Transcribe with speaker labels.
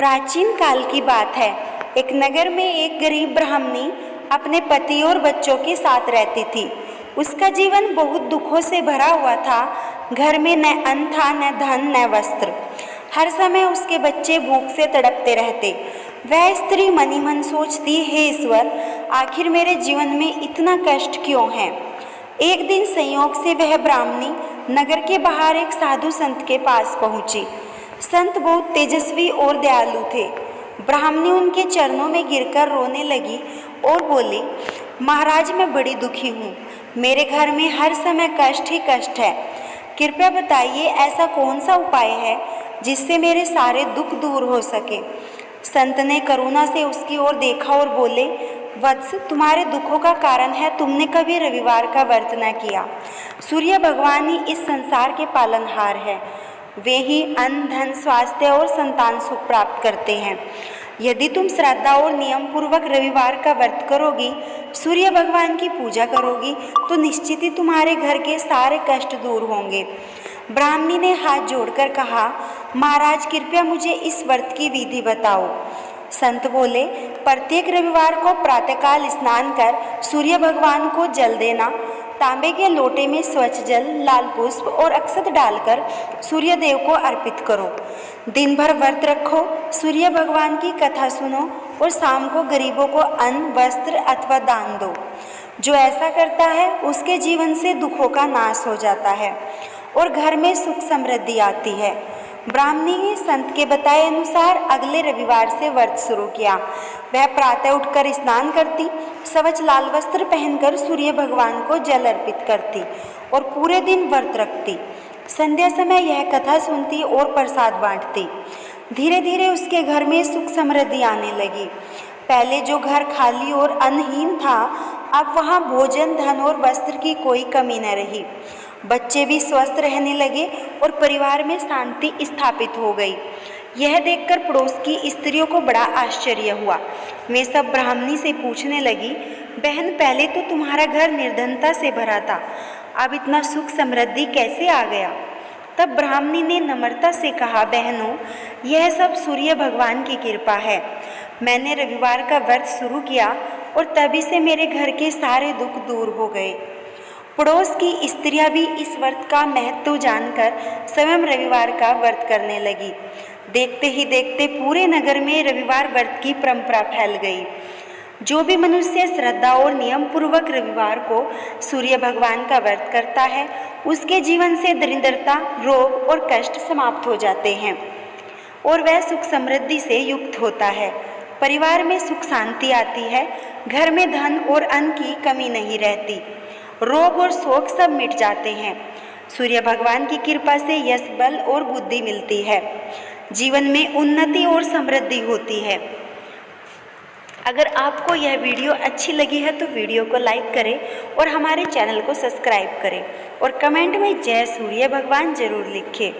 Speaker 1: प्राचीन काल की बात है। एक नगर में एक गरीब ब्राह्मणी अपने पति और बच्चों के साथ रहती थी। उसका जीवन बहुत दुखों से भरा हुआ था। घर में न अन्न था, न धन, न वस्त्र। हर समय उसके बच्चे भूख से तड़पते रहते। वह स्त्री मन ही मन सोचती, हे ईश्वर, आखिर मेरे जीवन में इतना कष्ट क्यों है। एक दिन संयोग से वह ब्राह्मणी नगर के बाहर एक साधु संत के पास पहुंची। संत बहुत तेजस्वी और दयालु थे। ब्राह्मणी उनके चरणों में गिरकर रोने लगी और बोली, महाराज, मैं बड़ी दुखी हूँ। मेरे घर में हर समय कष्ट ही कष्ट है। कृपया बताइए, ऐसा कौन सा उपाय है जिससे मेरे सारे दुख दूर हो सके। संत ने करुणा से उसकी ओर देखा और बोले, वत्स, तुम्हारे दुखों का कारण है तुमने कभी रविवार का व्रत न किया। सूर्य भगवान ही इस संसार के पालनहार है। वे ही अन्न, धन, स्वास्थ्य और संतान सुख प्राप्त करते हैं। यदि तुम श्रद्धा और नियम पूर्वक रविवार का व्रत करोगी, सूर्य भगवान की पूजा करोगी, तो निश्चित ही तुम्हारे घर के सारे कष्ट दूर होंगे। ब्राह्मणी ने हाथ जोड़कर कहा, महाराज, कृपया मुझे इस व्रत की विधि बताओ। संत बोले, प्रत्येक रविवार को प्रातःकाल स्नान कर सूर्य भगवान को जल देना। तांबे के लोटे में स्वच्छ जल, लाल पुष्प और अक्षत डालकर सूर्य देव को अर्पित करो। दिन भर व्रत रखो, सूर्य भगवान की कथा सुनो और शाम को गरीबों को अन्न, वस्त्र अथवा दान दो। जो ऐसा करता है उसके जीवन से दुखों का नाश हो जाता है और घर में सुख समृद्धि आती है। ब्राह्मणी ने संत के बताए अनुसार अगले रविवार से व्रत शुरू किया। वह प्रातः उठकर स्नान करती, स्वच्छ लाल वस्त्र पहनकर सूर्य भगवान को जल अर्पित करती और पूरे दिन व्रत रखती। संध्या समय यह कथा सुनती और प्रसाद बांटती। धीरे धीरे उसके घर में सुख समृद्धि आने लगी। पहले जो घर खाली और अन्नहीन था, अब वहाँ भोजन, धन और वस्त्र की कोई कमी न रही। बच्चे भी स्वस्थ रहने लगे और परिवार में शांति स्थापित हो गई। यह देखकर पड़ोस की स्त्रियों को बड़ा आश्चर्य हुआ। वे सब ब्राह्मणी से पूछने लगी, बहन, पहले तो तुम्हारा घर निर्धनता से भरा था, अब इतना सुख समृद्धि कैसे आ गया। तब ब्राह्मणी ने नम्रता से कहा, बहनों, यह सब सूर्य भगवान की कृपा है। मैंने रविवार का व्रत शुरू किया और तभी से मेरे घर के सारे दुख दूर हो गए। पड़ोस की स्त्रियां भी इस व्रत का महत्व जानकर स्वयं रविवार का व्रत करने लगी। देखते ही देखते पूरे नगर में रविवार व्रत की परंपरा फैल गई। जो भी मनुष्य श्रद्धा और नियम पूर्वक रविवार को सूर्य भगवान का व्रत करता है, उसके जीवन से दरिद्रता, रोग और कष्ट समाप्त हो जाते हैं और वह सुख समृद्धि से युक्त होता है। परिवार में सुख शांति आती है, घर में धन और अन्न की कमी नहीं रहती, रोग और शोक सब मिट जाते हैं। सूर्य भगवान की कृपा से यश, बल और बुद्धि मिलती है। जीवन में उन्नति और समृद्धि होती है। अगर आपको यह वीडियो अच्छी लगी है तो वीडियो को लाइक करें और हमारे चैनल को सब्सक्राइब करें और कमेंट में जय सूर्य भगवान जरूर लिखें।